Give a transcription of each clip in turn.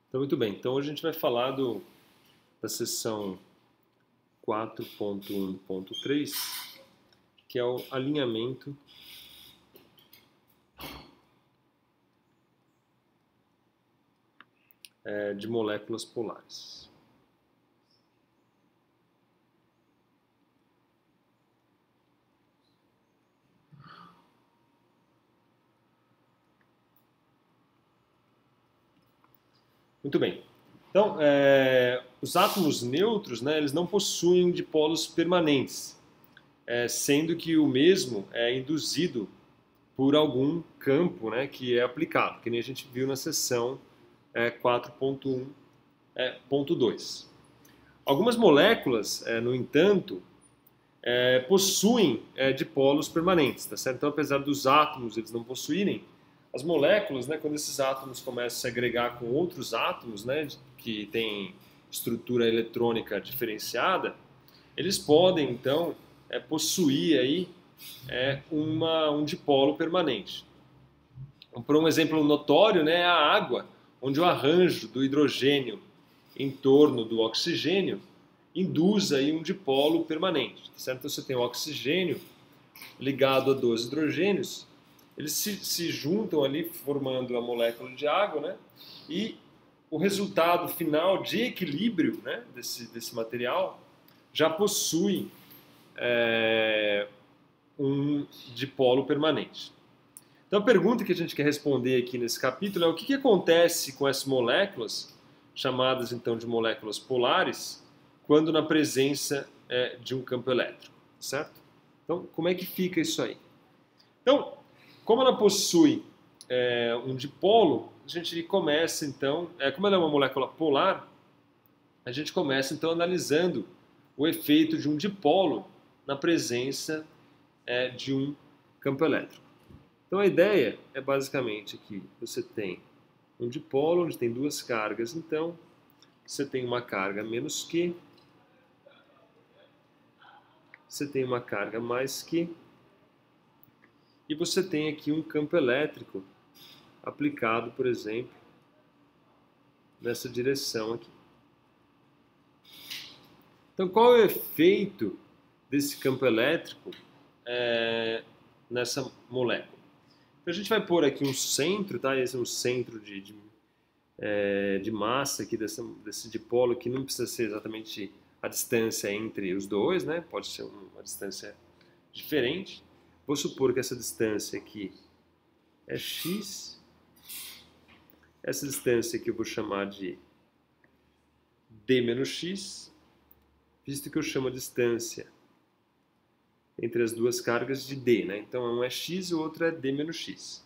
Então, muito bem. Então, hoje a gente vai falar da seção 4.1.3, que é o alinhamento de moléculas polares. Muito bem. Então, os átomos neutros, né, eles não possuem dipolos permanentes, sendo que o mesmo é induzido por algum campo, né, que é aplicado, que nem a gente viu na seção 4.1.2. Algumas moléculas, no entanto, possuem dipolos permanentes, tá certo? Então, apesar dos átomos eles não possuírem, as moléculas, né, quando esses átomos começam a se agregar com outros átomos, né, que têm estrutura eletrônica diferenciada, eles podem, então, possuir aí, um dipolo permanente. Então, por um exemplo notório, né, é a água, onde o arranjo do hidrogênio em torno do oxigênio induz aí um dipolo permanente. Certo? Então você tem o oxigênio ligado a dois hidrogênios, eles se juntam ali formando a molécula de água, né? E o resultado final de equilíbrio, né, desse material já possui um dipolo permanente. Então a pergunta que a gente quer responder aqui nesse capítulo é o que acontece com essas moléculas, chamadas então de moléculas polares, quando na presença de um campo elétrico, certo? Então, como é que fica isso aí? Então, como ela possui um dipolo, a gente começa então, como ela é uma molécula polar, a gente começa então analisando o efeito de um dipolo na presença de um campo elétrico. Então a ideia é basicamente que você tem um dipolo onde tem duas cargas, então você tem uma carga menos Q, você tem uma carga mais Q, e você tem aqui um campo elétrico aplicado, por exemplo, nessa direção aqui. Então qual é o efeito desse campo elétrico nessa molécula? Então a gente vai pôr aqui um centro, tá? Esse é um centro de massa aqui desse dipolo, que não precisa ser exatamente a distância entre os dois, né? Pode ser uma distância diferente. Vou supor que essa distância aqui é x. Essa distância aqui eu vou chamar de d menos x, visto que eu chamo a distância entre as duas cargas de d, né? Então um é x e o outro é d menos x.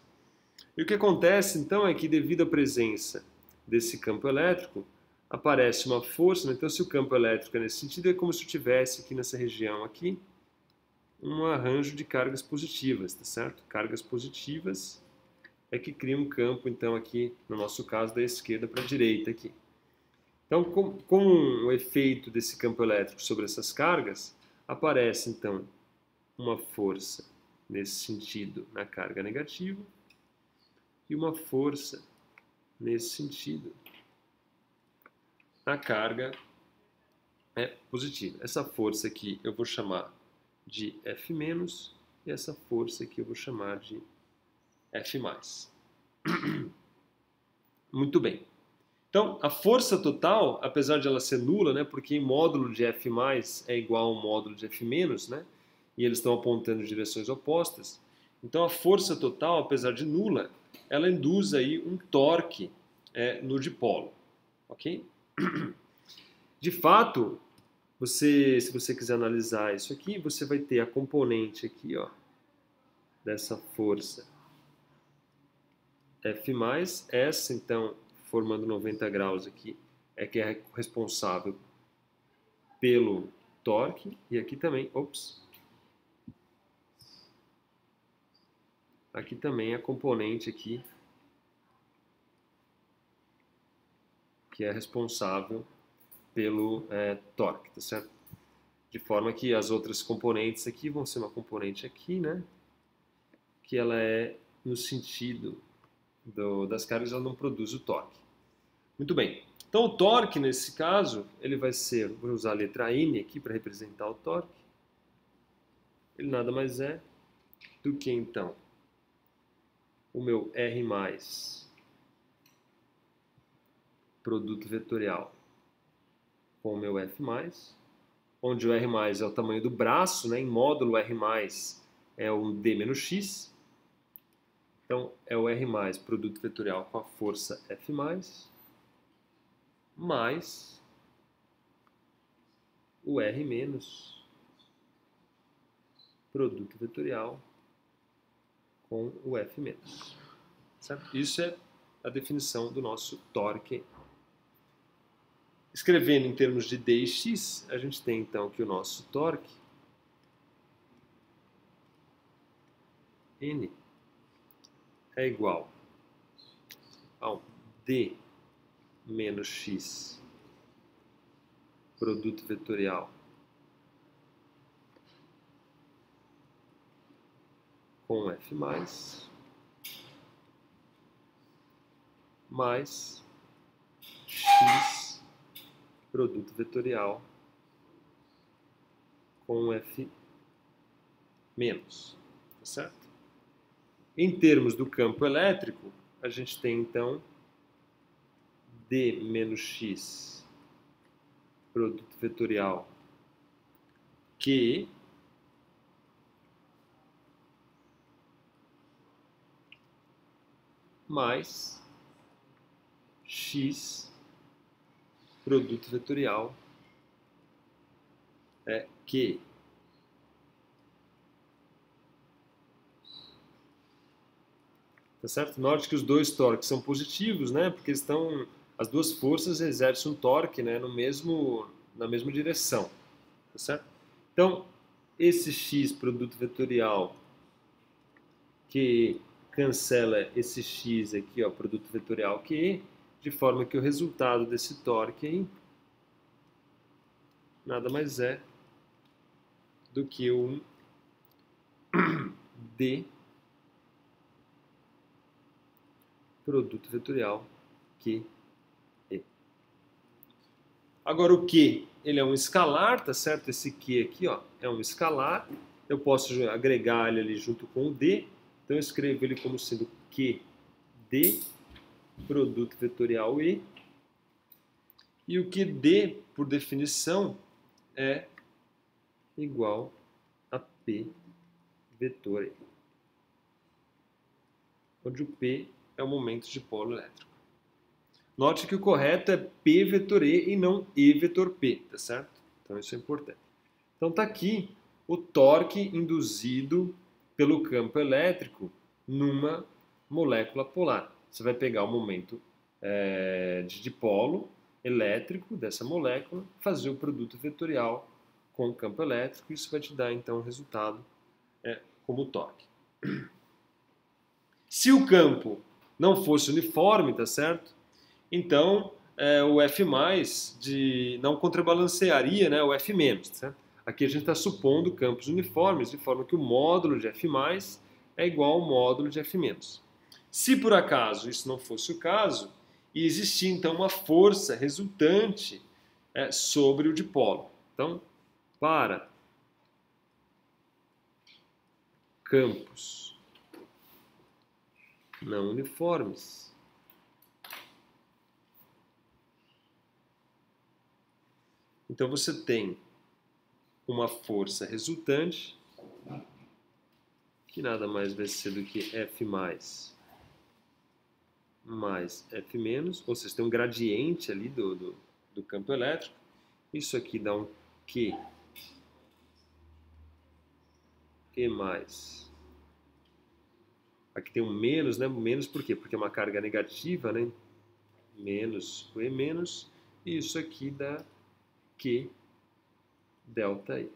E o que acontece então é que devido à presença desse campo elétrico, aparece uma força, né? Então se o campo elétrico é nesse sentido, é como se eu tivesse aqui nessa região aqui um arranjo de cargas positivas, tá certo? Cargas positivas é que cria um campo, então aqui, no nosso caso, da esquerda para a direita aqui. Então, com o efeito desse campo elétrico sobre essas cargas, aparece então uma força nesse sentido na carga negativa e uma força nesse sentido na carga positiva. Essa força aqui eu vou chamar de F- e essa força aqui eu vou chamar de F+. Muito bem. Então, a força total, apesar de ela ser nula, né, porque em módulo de F+ é igual a um módulo de F-, né, e eles estão apontando em direções opostas, então a força total, apesar de nula, ela induz aí um torque no dipolo, ok? De fato, se você quiser analisar isso aqui, você vai ter a componente aqui, ó, dessa força F+, essa então, formando 90 graus aqui, é que é responsável pelo torque, e aqui também, aqui também a componente aqui, que é responsável pelo torque, tá certo? De forma que as outras componentes aqui vão ser uma componente aqui, né? Que ela é no sentido das cargas, ela não produz o torque. Muito bem. Então, o torque, nesse caso, ele vai ser, vou usar a letra N aqui para representar o torque. Ele nada mais é do que, então, o meu R+, produto vetorial, com o meu F+, onde o R+, é o tamanho do braço, né? Em módulo R+, é o D menos X. Então, é o R+, produto vetorial com a força F+, mais o R-, produto vetorial com o F-. Certo? Isso é a definição do nosso torque. Escrevendo em termos de D e X, a gente tem então que o nosso torque N é igual ao D menos X, produto vetorial, com F+, mais X, produto vetorial, com F-. Tá certo? Em termos do campo elétrico, a gente tem então D menos X, produto vetorial, Q, mais X, produto vetorial, é Q. Tá certo? Note que os dois torques são positivos, né? Porque as duas forças exercem um torque, né? Na mesma direção. Tá certo? Então, esse X, produto vetorial, que cancela esse X aqui, ó, produto vetorial QE, de forma que o resultado desse torque aí nada mais é do que um D produto vetorial QE. Agora o Q, ele é um escalar, tá certo? Esse Q aqui, ó, é um escalar. Eu posso agregar ele ali junto com o D. Então eu escrevo ele como sendo QD produto vetorial E. E o QD, por definição, é igual a P vetor E, onde o P é o momento de polo elétrico. Note que o correto é P vetor E e não E vetor P, tá certo? Então isso é importante. Então está aqui o torque induzido pelo campo elétrico numa molécula polar. Você vai pegar o momento de dipolo elétrico dessa molécula, fazer o produto vetorial com o campo elétrico, e isso vai te dar então o resultado como torque. Se o campo não fosse uniforme, tá certo? Então o F+ não contrabalancearia, né, o F-, certo? Aqui a gente está supondo campos uniformes, de forma que o módulo de F+ é igual ao módulo de F-. Se por acaso isso não fosse o caso, e existir então uma força resultante sobre o dipolo. Então, para campos não uniformes, então você tem uma força resultante, que nada mais vai ser do que F+ mais F-, ou seja, tem um gradiente ali do campo elétrico. Isso aqui dá um Q mais. Aqui tem um menos, né? Menos por quê? Porque é uma carga negativa, né? Menos o E menos. E isso aqui dá Q delta E.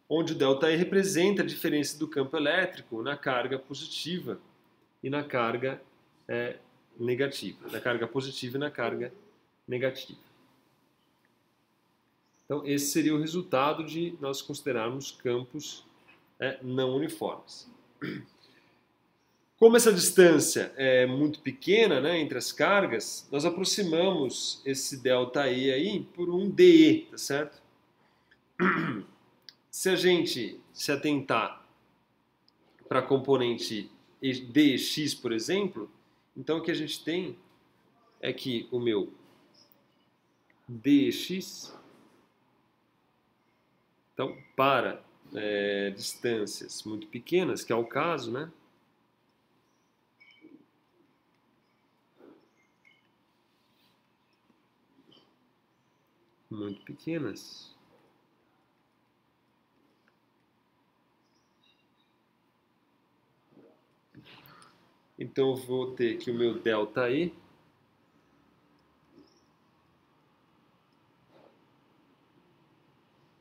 Onde o delta E representa a diferença do campo elétrico na carga positiva e na carga negativa. Na carga positiva e na carga negativa. Então, esse seria o resultado de nós considerarmos campos não uniformes. Como essa distância é muito pequena, né, entre as cargas, nós aproximamos esse ΔI aí por um dE, tá certo? Se a gente se atentar para a componente dx, por exemplo, então o que a gente tem é que o meu dx, então para distâncias muito pequenas, que é o caso, né? Muito pequenas. Então eu vou ter que o meu ΔI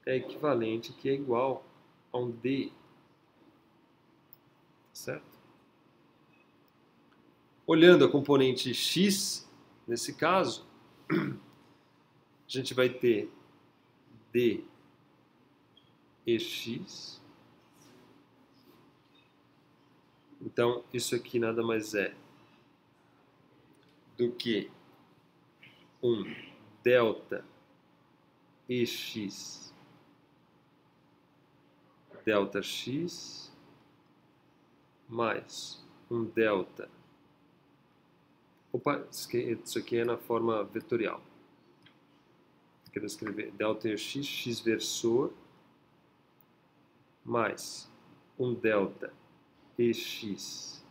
é equivalente, que é igual a um D, certo? Olhando a componente x, nesse caso, a gente vai ter dEx. Então, isso aqui nada mais é do que um delta EX delta x mais um delta. Opa, isso aqui é na forma vetorial. Quero escrever delta EX, x versor, mais um delta EX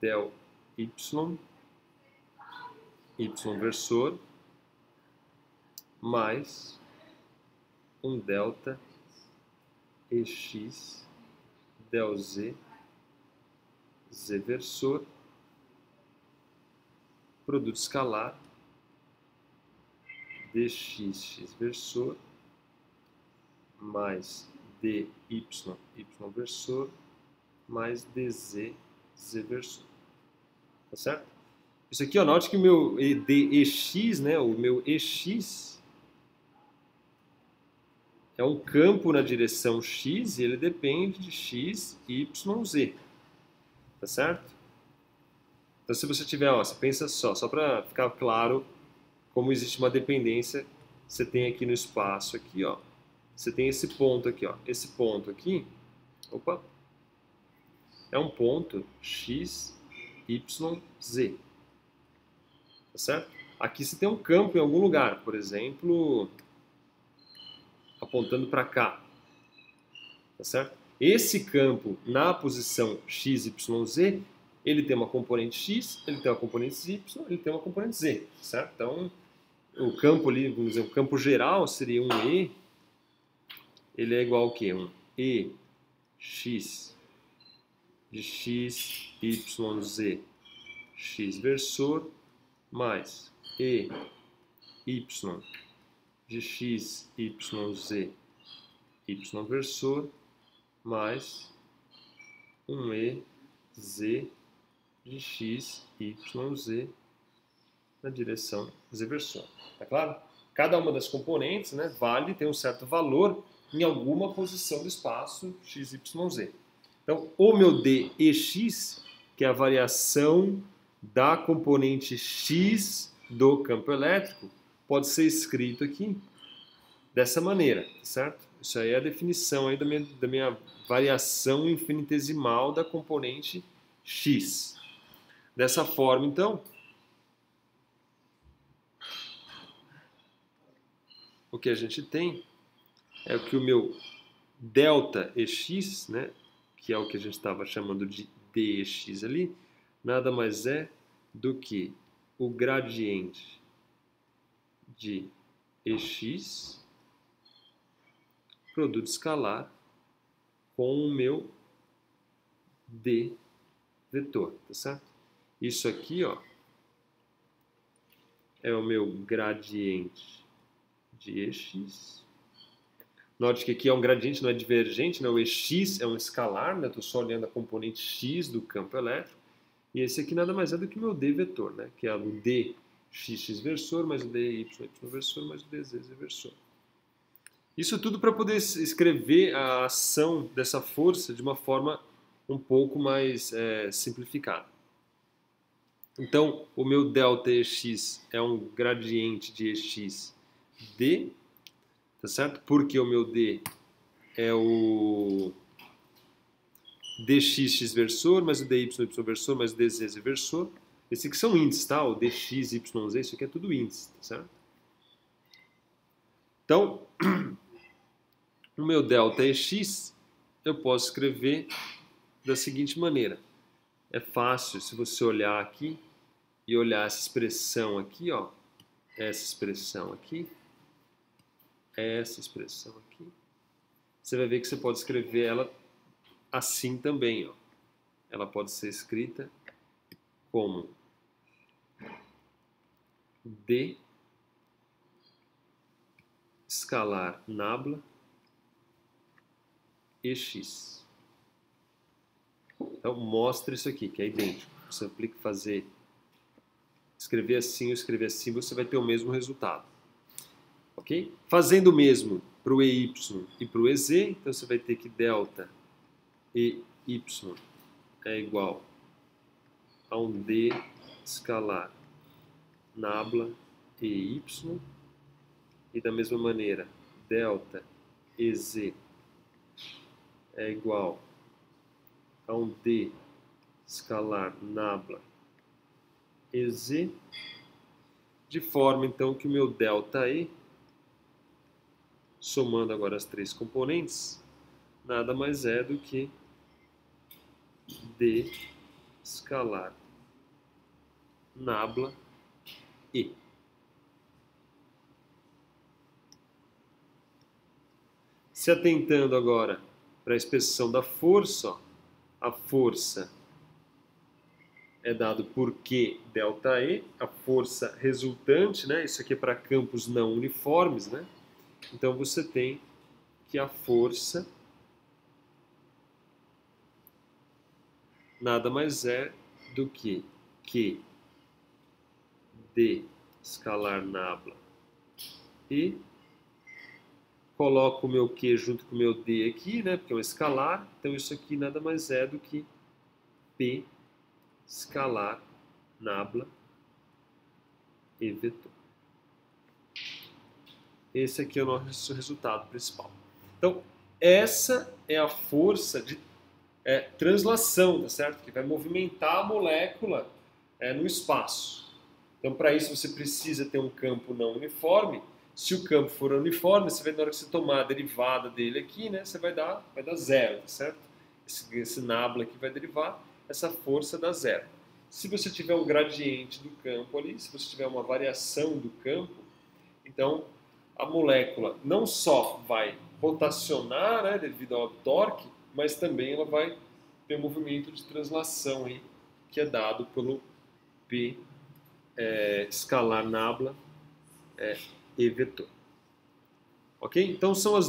del y, y versor, mais um delta EX del z, z versor, produto escalar, dx, x versor, mais dy, y versor, mais dz, z versor. Tá certo? Isso aqui, ó, note que o meu dEx, né, o meu EX, é um campo na direção x e ele depende de x, y, z. Tá certo? Então, se você tiver, ó, você pensa só para ficar claro como existe uma dependência, você tem aqui no espaço, aqui, ó, você tem esse ponto aqui, ó, esse ponto aqui, opa, é um ponto x, y, z. Tá certo? Aqui você tem um campo em algum lugar, por exemplo, apontando para cá. Tá certo? Esse campo na posição x, y, z, ele tem uma componente x, ele tem uma componente y, ele tem uma componente z. Certo? Então, o campo ali, vamos dizer, o campo geral seria um E, ele é igual ao quê? Um EX de x, y, z, x versor, mais EY de x, y, z, y versor, mais um EZ de x, y, z na direção z versor. Tá claro? Cada uma das componentes, né, tem um certo valor em alguma posição do espaço x, y, z. Então, o meu dEx, que é a variação da componente x do campo elétrico, pode ser escrito aqui dessa maneira, certo? Isso aí é a definição aí da minha variação infinitesimal da componente x. Dessa forma, então, o que a gente tem é que o meu delta EX, né, que é o que a gente estava chamando de dEx ali, nada mais é do que o gradiente de EX, produto escalar, com o meu D vetor, tá certo? Isso aqui, ó, é o meu gradiente de EX. Note que aqui é um gradiente, não é divergente, né? O EX é um escalar, né? Estou só olhando a componente x do campo elétrico. E esse aqui nada mais é do que o meu D vetor, né? Que é o dx versor, mais o dy versor, mais o dz versor. Isso tudo para poder escrever a ação dessa força de uma forma um pouco mais simplificada. Então, o meu delta Ex é um gradiente de Ex D, tá certo? Porque o meu D é o dx versor, mais o dy y versor, mais o dz versor. Esses aqui são índices, tá? O dx, yz, isso aqui é tudo índice, tá certo? Então, o meu delta Ex eu posso escrever da seguinte maneira. É fácil se você olhar aqui e olhar essa expressão aqui, ó, essa expressão aqui, você vai ver que você pode escrever ela assim também, ó. Ela pode ser escrita como D escalar nabla Ex. Então, mostra isso aqui, que é idêntico. Você aplica escrever assim ou escrever assim, você vai ter o mesmo resultado. Ok? Fazendo o mesmo para o EY e para o EZ, então você vai ter que delta EY é igual a um D escalar nabla EY, e da mesma maneira, delta EZ é igual a um D escalar nabla EZ, de forma então que o meu delta E, somando agora as três componentes, nada mais é do que D escalar nabla E. Se atentando agora para a expressão da força, ó, a força é dado por Q delta E, a força resultante, né? Isso aqui é para campos não uniformes, né? Então você tem que a força nada mais é do que Q D escalar nabla E, coloco o meu Q junto com o meu D aqui, né? Porque é um escalar, então isso aqui nada mais é do que P escalar nabla E vetor. Esse aqui é o nosso resultado principal. Então, essa é a força de translação, tá certo? Que vai movimentar a molécula no espaço. Então, para isso, você precisa ter um campo não uniforme. Se o campo for uniforme, você vai, na hora que você tomar a derivada dele aqui, né, você vai dar zero, tá certo? Esse nabla aqui vai derivar, essa força dá zero. Se você tiver um gradiente do campo ali, se você tiver uma variação do campo, então a molécula não só vai rotacionar, né, devido ao torque, mas também ela vai ter um movimento de translação aí, que é dado pelo P escalar nabla E vetor. Ok? Então são as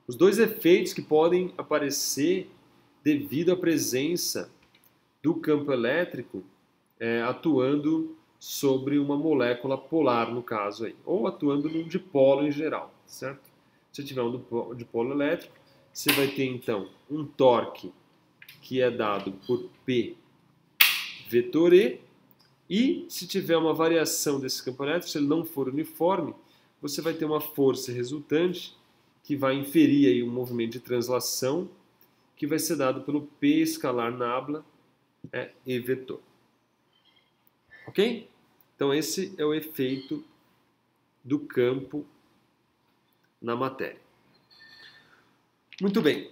os dois efeitos que podem aparecer devido à presença do campo elétrico atuando sobre uma molécula polar, no caso aí, ou atuando num dipolo em geral, certo? Se tiver um dipolo elétrico, você vai ter então um torque que é dado por P vetor E se tiver uma variação desse campo elétrico, se ele não for uniforme, você vai ter uma força resultante que vai inferir aí um movimento de translação que vai ser dado pelo P escalar nabla E vetor. Ok? Então esse é o efeito do campo na matéria. Muito bem.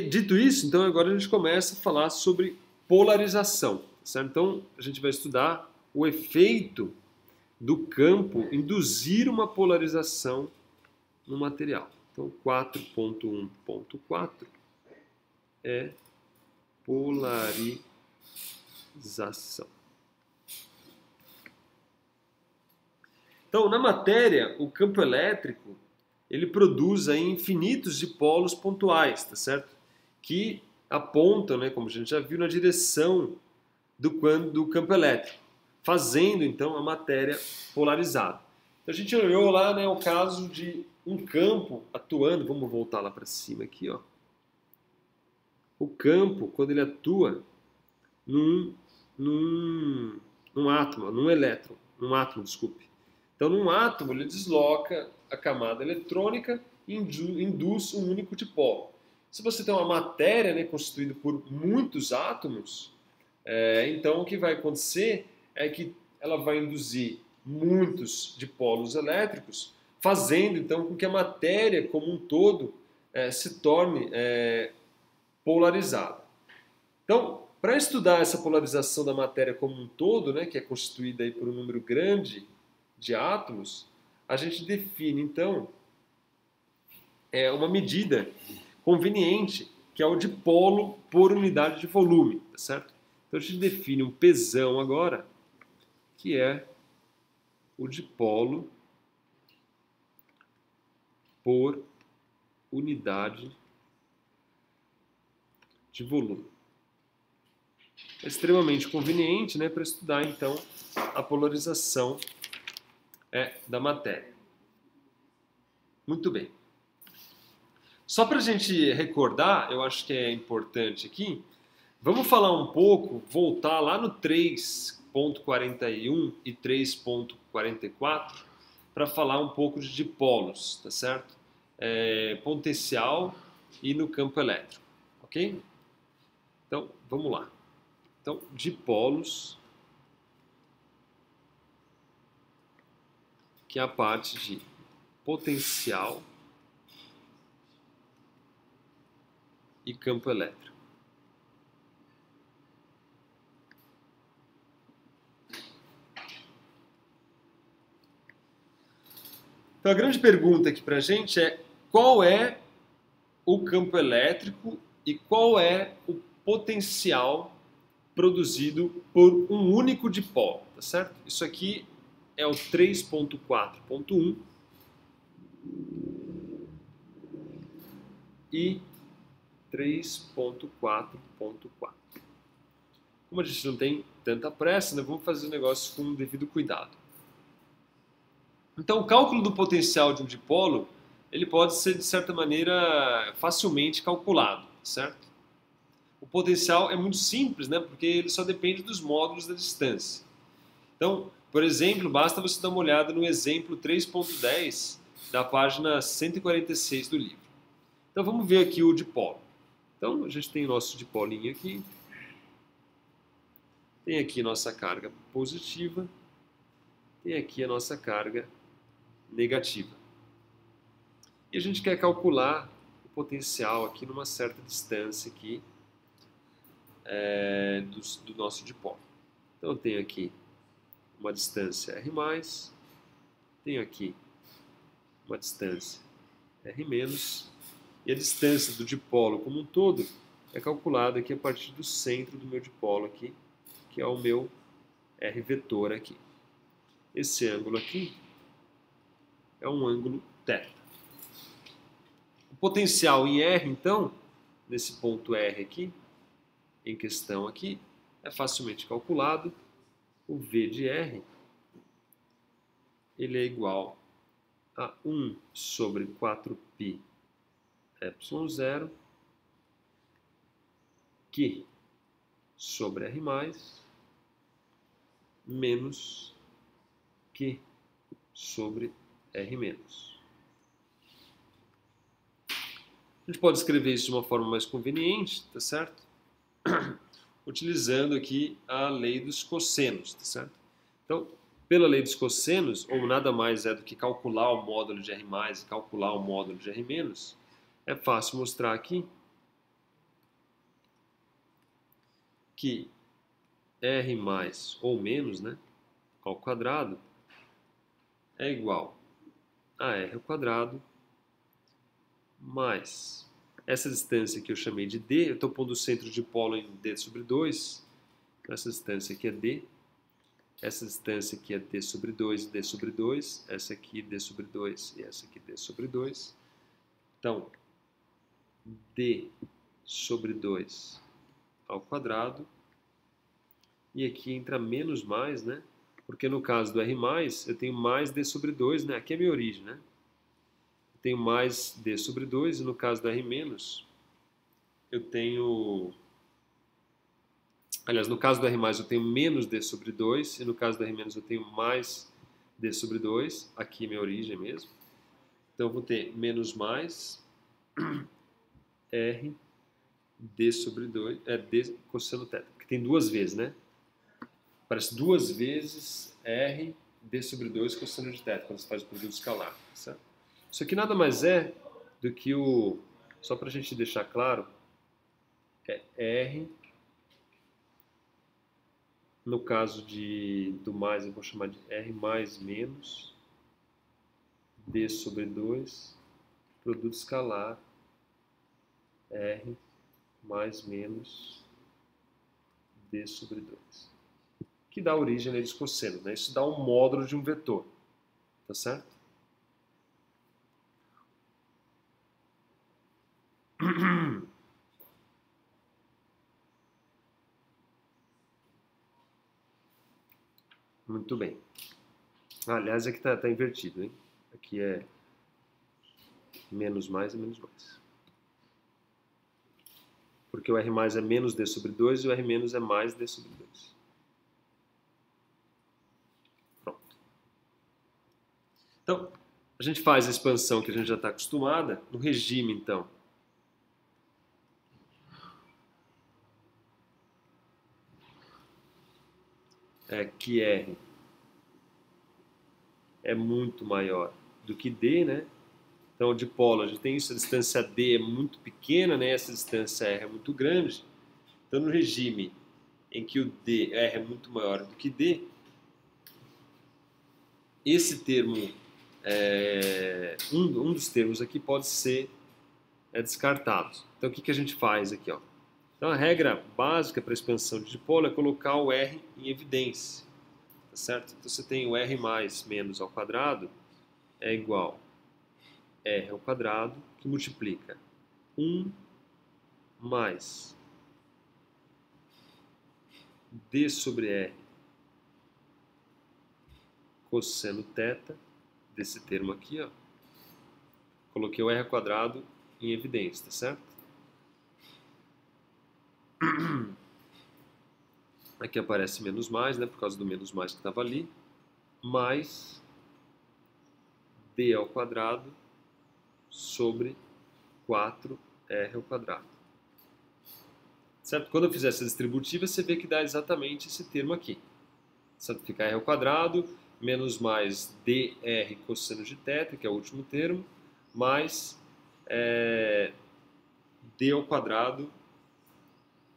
Dito isso, então agora a gente começa a falar sobre polarização. Certo? Então a gente vai estudar o efeito do campo induzir uma polarização no material. Então 4.1.4 é polarização. Então, na matéria, o campo elétrico ele produz aí infinitos dipolos pontuais, tá certo? Que apontam, né, como a gente já viu, na direção do campo elétrico, fazendo então a matéria polarizada. Então, a gente olhou lá, né, o caso de um campo atuando, vamos voltar lá para cima aqui, ó. O campo, quando ele atua num, num átomo, num elétron, num átomo, desculpe. Então, num átomo, ele desloca a camada eletrônica e induz um único dipolo. Se você tem uma matéria, né, constituída por muitos átomos, então o que vai acontecer é que ela vai induzir muitos dipolos elétricos, fazendo então com que a matéria como um todo se torne polarizada. Então, para estudar essa polarização da matéria como um todo, né, que é constituída aí por um número grande de átomos, a gente define então uma medida conveniente, que é o dipolo por unidade de volume, tá certo? Então a gente define um Pzão agora, que é o dipolo por unidade de volume. É extremamente conveniente, né, para estudar então a polarização da matéria. Muito bem. Só para a gente recordar, eu acho que é importante aqui, vamos falar um pouco, voltar lá no 3.41 e 3.44 para falar um pouco de dipolos, tá certo? Potencial e no campo elétrico, ok? Então, vamos lá. Então, dipolos, que é a parte de potencial e campo elétrico. Então, a grande pergunta aqui para a gente é qual é o campo elétrico e qual é o potencial produzido por um único dipolo, tá certo? Isso aqui é o 3.4.1 e 3.4.4. Como a gente não tem tanta pressa, né, vamos fazer o negócio com o devido cuidado. Então, o cálculo do potencial de um dipolo, ele pode ser, de certa maneira, facilmente calculado, certo? O potencial é muito simples, né, porque ele só depende dos módulos da distância. Então, por exemplo, basta você dar uma olhada no exemplo 3.10 da página 146 do livro. Então, vamos ver aqui o dipolo. Então, a gente tem o nosso dipolinho aqui. Tem aqui nossa carga positiva. Tem aqui a nossa carga negativa. E a gente quer calcular o potencial aqui numa certa distância aqui do nosso dipolo. Então, eu tenho aqui uma distância R+, tenho aqui uma distância R-, e a distância do dipolo como um todo é calculada aqui a partir do centro do meu dipolo aqui, que é o meu R vetor aqui. Esse ângulo aqui é um ângulo θ. O potencial em R, então, nesse ponto R aqui, em questão aqui, é facilmente calculado. O V de R, ele é igual a 1 sobre 4π ε0, Q sobre R+, menos Q sobre R-. A gente pode escrever isso de uma forma mais conveniente, tá certo? Utilizando aqui a lei dos cossenos, tá certo? Então, pela lei dos cossenos, ou nada mais é do que calcular o módulo de R+, e calcular o módulo de R-, é fácil mostrar aqui que R mais ou menos, né, ao quadrado é igual a R ao quadrado mais essa distância que eu chamei de D, eu estou pondo o centro de dipolo em D sobre 2, essa distância aqui é D, essa distância aqui é D sobre 2 e D sobre 2, essa aqui D sobre 2 e essa aqui D sobre 2. Então, D sobre 2 ao quadrado, e aqui entra menos mais, né? Porque no caso do R+, eu tenho mais D sobre 2, né? Aqui é a minha origem, né? Eu tenho mais d sobre 2, e no caso do R-, eu tenho... Aliás, no caso do R+, eu tenho menos d sobre 2, e no caso do R- eu tenho mais d sobre 2, aqui é minha origem mesmo. Então, eu vou ter menos mais R d sobre 2, d cosseno θ, que tem duas vezes, né? Parece duas vezes R d sobre 2 cosseno de θ, quando você faz o produto escalar, certo? Isso aqui nada mais é do que o... Só para a gente deixar claro, é R... No caso do mais, eu vou chamar de R mais menos d sobre 2, produto escalar R mais menos d sobre 2, que dá origem a cossenos, né? Isso dá um módulo de um vetor, tá certo? Muito bem. Aliás, aqui tá invertido, hein? Aqui é menos mais e menos mais. Porque o R mais é menos d sobre 2 e o R menos é mais d sobre 2. Pronto. Então, a gente faz a expansão que a gente já está acostumada no regime, então. Que R é muito maior do que D, né? Então, de polo, a gente tem isso, a distância D é muito pequena, né? Essa distância R é muito grande. Então, no regime em que o R é muito maior do que D, esse termo, um dos termos aqui pode ser descartado. Então, o que a gente faz aqui? Ó? Então, a regra básica para a expansão de dipolo é colocar o R em evidência. Tá certo? Então, você tem o R mais menos ao quadrado é igual a R ao quadrado, que multiplica 1 mais d sobre R cosseno θ, desse termo aqui, ó. Coloquei o R ao quadrado em evidência, tá certo? Aqui aparece menos mais, né, por causa do menos mais que estava ali, mais d ao quadrado sobre 4R ao quadrado. Certo? Quando eu fizer essa distributiva, você vê que dá exatamente esse termo aqui. Certo? Fica R ao quadrado, menos mais dr cosseno de θ, que é o último termo, mais d ao quadrado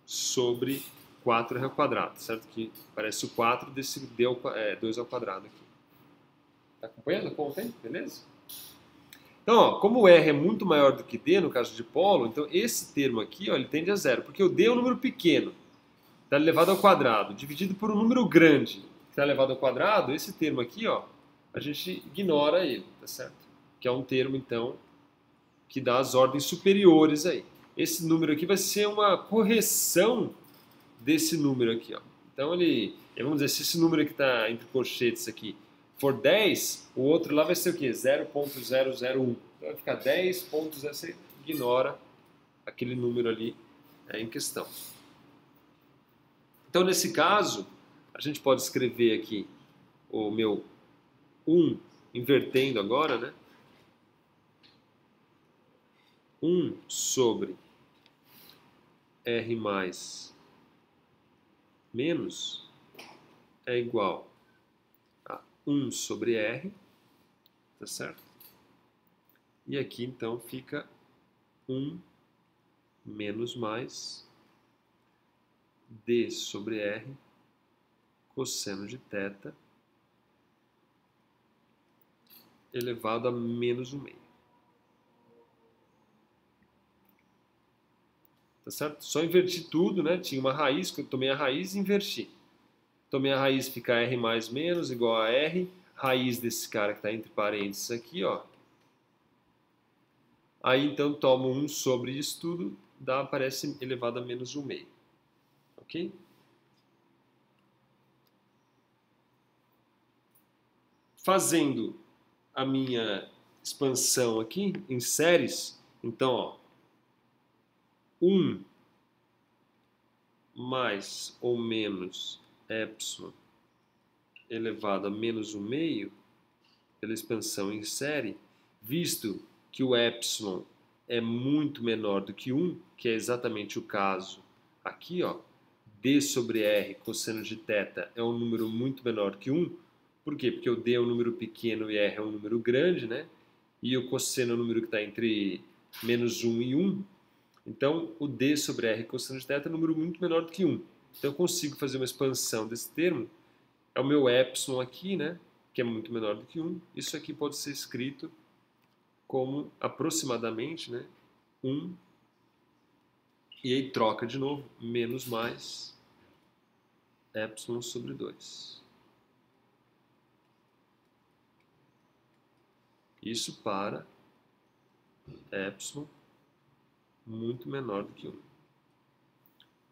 sobre 4R ao quadrado, certo? Que parece o 4 desse 2 ao quadrado aqui. Tá acompanhando a conta, hein? Beleza? Então, ó, como o R é muito maior do que D, no caso de polo, então esse termo aqui, ó, ele tende a zero, porque o D é um número pequeno, está elevado ao quadrado, dividido por um número grande, que está elevado ao quadrado, esse termo aqui, ó, a gente ignora ele, tá certo? Que é um termo, então, que dá as ordens superiores aí. Esse número aqui vai ser uma correção desse número aqui, ó. Então, vamos dizer, se esse número que está entre colchetes aqui for 10, o outro lá vai ser o quê? 0.001. Então vai ficar 10.0, você ignora aquele número ali em questão. Então, nesse caso, a gente pode escrever aqui o meu 1 invertendo agora, né? 1 sobre R mais menos é igual a 1 sobre R, tá certo? E aqui, então, fica 1 menos mais d sobre R cosseno de θ elevado a menos 1/2. Tá certo? Só inverti tudo, né? Tinha uma raiz, que eu tomei a raiz e inverti. Tomei a raiz, fica R mais menos igual a R, raiz desse cara que está entre parênteses aqui, ó. Aí, então, tomo 1 sobre isso tudo, aparece elevado a menos 1/2. Ok? Fazendo a minha expansão aqui em séries, então, ó, 1 mais ou menos epsilon elevado a menos 1/2, pela expansão em série, visto que o epsilon é muito menor do que 1, que é exatamente o caso aqui, ó, d sobre r cosseno de θ é um número muito menor que 1. Por quê? Porque o d é um número pequeno e r é um número grande, né? E o cosseno é um número que está entre menos 1 e 1. Então, o d sobre r cosseno de θ é um número muito menor do que 1. Então, eu consigo fazer uma expansão desse termo. É o meu epsilon aqui, né? Que é muito menor do que 1. Isso aqui pode ser escrito como aproximadamente, né, 1, e aí troca de novo, menos mais epsilon sobre 2. Isso para epsilon muito menor do que 1.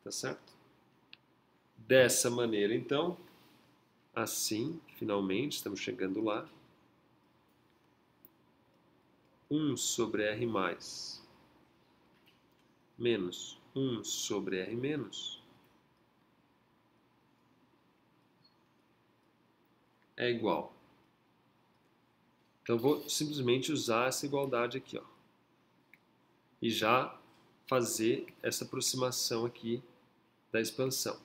Tá certo? Dessa maneira, então, assim, finalmente, estamos chegando lá. 1 sobre R mais menos 1 sobre R menos é igual. Então, eu vou simplesmente usar essa igualdade aqui, ó, e já fazer essa aproximação aqui da expansão.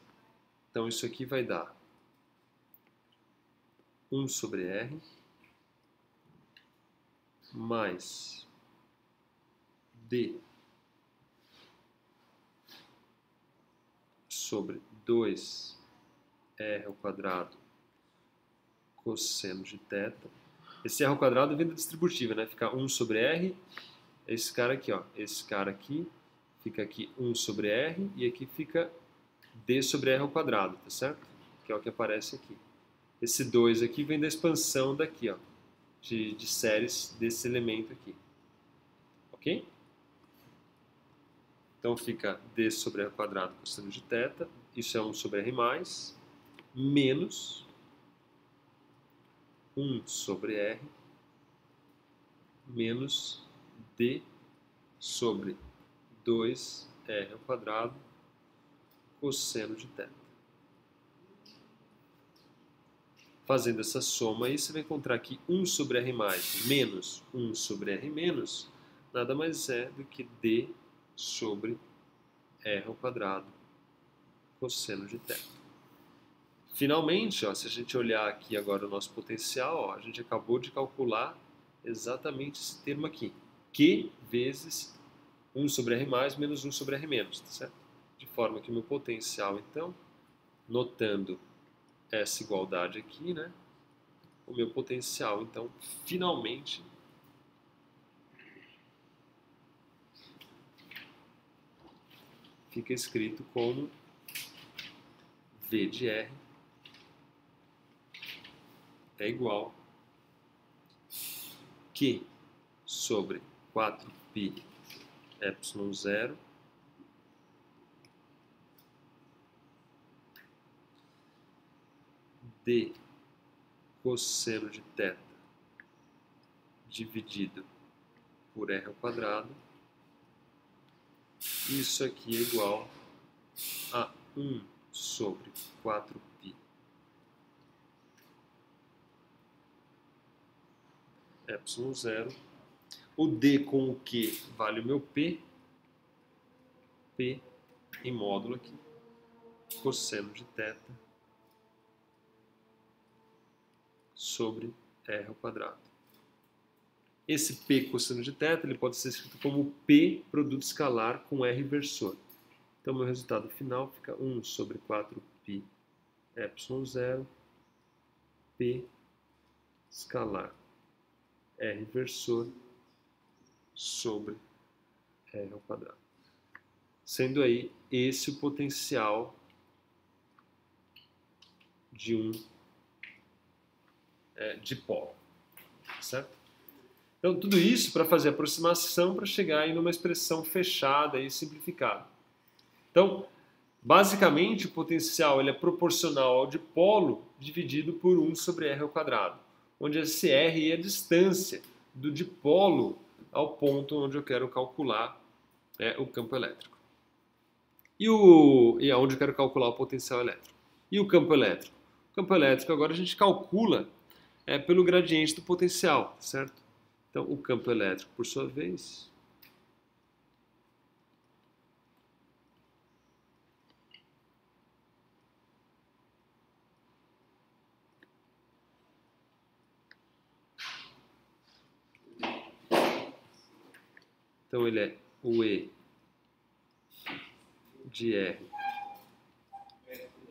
Então, isso aqui vai dar 1 sobre R mais D sobre 2R ao quadrado cosseno de θ. Esse R ao quadrado vem da distributiva, né? Fica 1 sobre R, esse cara aqui, ó. Esse cara aqui, fica aqui 1 sobre R, e aqui fica D sobre R ao quadrado, tá certo? Que é o que aparece aqui. Esse 2 aqui vem da expansão daqui, ó, de séries desse elemento aqui. Ok? Então fica D sobre R ao quadrado cosseno de θ, isso é 1 sobre R mais, menos 1 sobre R menos D sobre 2R ao quadrado cosseno de θ. Fazendo essa soma aí, você vai encontrar que 1 sobre R mais menos 1 sobre R menos nada mais é do que D sobre R ao quadrado cosseno de θ. Finalmente, ó, se a gente olhar aqui agora o nosso potencial, ó, a gente acabou de calcular exatamente esse termo aqui. Q vezes 1 sobre R mais menos 1 sobre R menos, tá certo? De forma que o meu potencial, então, notando essa igualdade aqui, né? O meu potencial, então, finalmente fica escrito como V de R é igual Q sobre 4π epsilon 0 D cosseno de θ dividido por R ao quadrado. Isso aqui é igual a 1 sobre 4π epsilon 0. O D com o Q vale o meu P. P em módulo aqui. Cosseno de θ sobre R ao quadrado. Esse P cosseno de θ ele pode ser escrito como P produto escalar com R versor. Então, meu resultado final fica 1 sobre 4π epsilon 0 P escalar R versor sobre R ao quadrado. Sendo aí esse o potencial de um dipolo, certo? Então, tudo isso para fazer aproximação para chegar aí numa expressão fechada e simplificada. Então, basicamente, o potencial ele é proporcional ao dipolo dividido por 1 sobre R ao quadrado, onde esse R é a distância do dipolo ao ponto onde eu quero calcular o campo elétrico. E aonde eu quero calcular o potencial elétrico. E o campo elétrico? O campo elétrico agora a gente calcula pelo gradiente do potencial, certo? Então, o campo elétrico, por sua vez, então ele é o E de R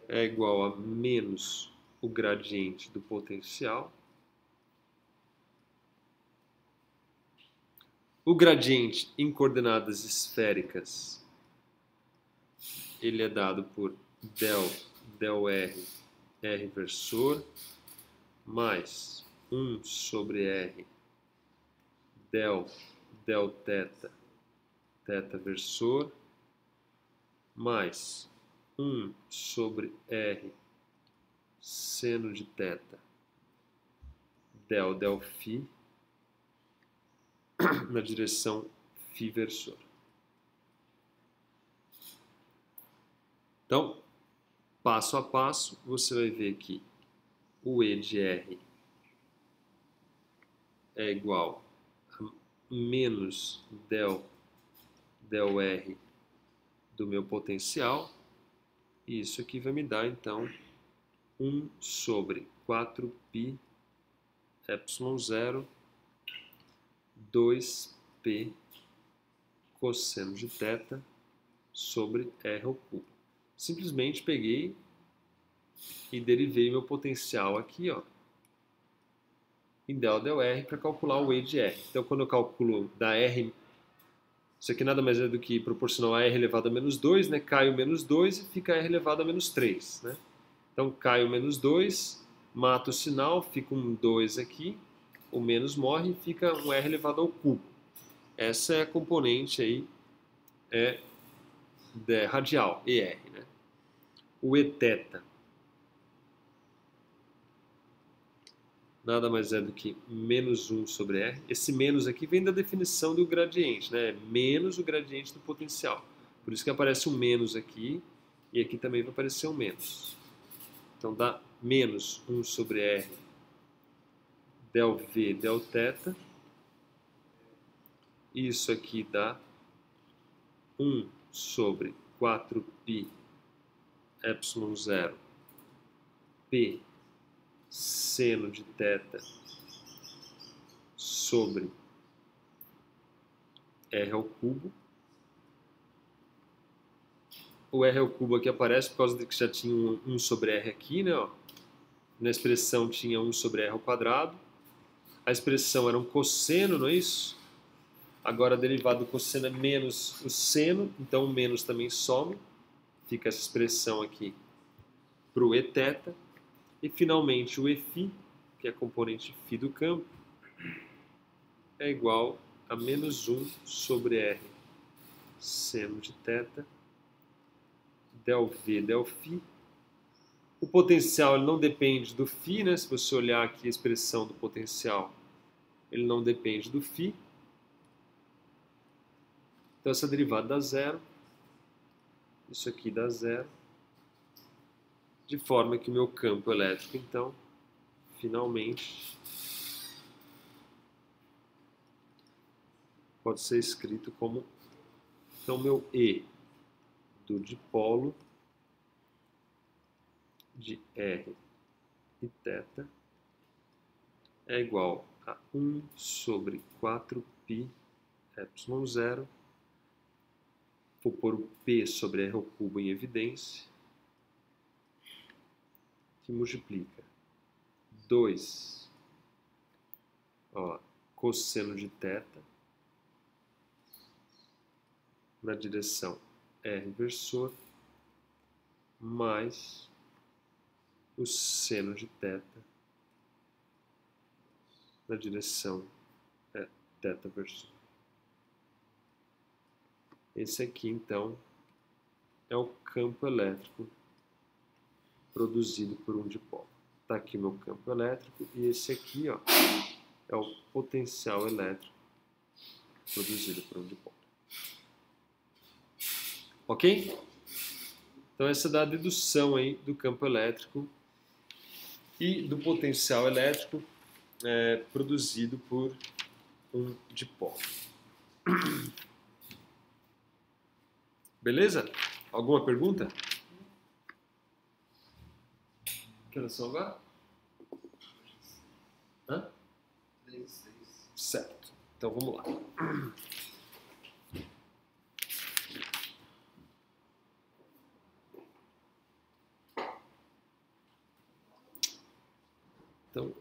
é igual a menos o gradiente do potencial. O gradiente em coordenadas esféricas, ele é dado por del R, R versor, mais 1 sobre R, del θ, θ versor, mais 1 sobre R, seno de θ, del φ, na direção φ versor. Então, passo a passo, você vai ver que o E de R é igual a menos del R do meu potencial. E isso aqui vai me dar, então, 1 sobre 4π ε0 2p cosseno de θ sobre R ao cubo. Simplesmente peguei e derivei meu potencial aqui, ó, em del R para calcular o E de R. Então, quando eu calculo da R, isso aqui nada mais é do que proporcional a R elevado a menos 2, né? Cai o menos 2 e fica R elevado a menos 3, né? Então, cai o menos 2, mata o sinal, fica um 2 aqui, o menos morre e fica um R elevado ao cubo. Essa é a componente aí radial, ER, né? O Eθ nada mais é do que menos 1 sobre R. Esse menos aqui vem da definição do gradiente, né? Menos o gradiente do potencial. Por isso que aparece um menos aqui, e aqui também vai aparecer um menos. Então dá menos 1 sobre R del V del θ. Isso aqui dá 1 sobre 4π ε0 p seno de θ sobre R ao cubo. O R ao cubo aqui aparece por causa de que já tinha 1 sobre R aqui, né? Ó. Na expressão tinha 1 sobre R ao quadrado. A expressão era um cosseno, não é isso? Agora a derivada do cosseno é menos o seno, então o menos também some. Fica essa expressão aqui para o Eθ. E finalmente o Eφ, que é a componente φ do campo, é igual a menos 1 sobre R seno de θ del V del φ. O potencial ele não depende do φ, né? Se você olhar aqui a expressão do potencial, ele não depende do φ. Então essa derivada dá zero, isso aqui dá zero, de forma que o meu campo elétrico, então, finalmente, pode ser escrito como, então, meu E do dipolo de R e θ é igual a 1 sobre 4π ε0. Vou pôr o P sobre R ao cubo em evidência, que multiplica 2 cosseno de θ na direção R versor mais o seno de θ na direção θ versor. Esse aqui, então, é o campo elétrico produzido por um dipolo. Está aqui meu campo elétrico e esse aqui, ó, é o potencial elétrico produzido por um dipolo. Ok? Então essa é a dedução aí do campo elétrico e do potencial elétrico produzido por um dipolo. Beleza? Alguma pergunta? Que horas são agora? Hã? 3. Certo. Então vamos lá. Então,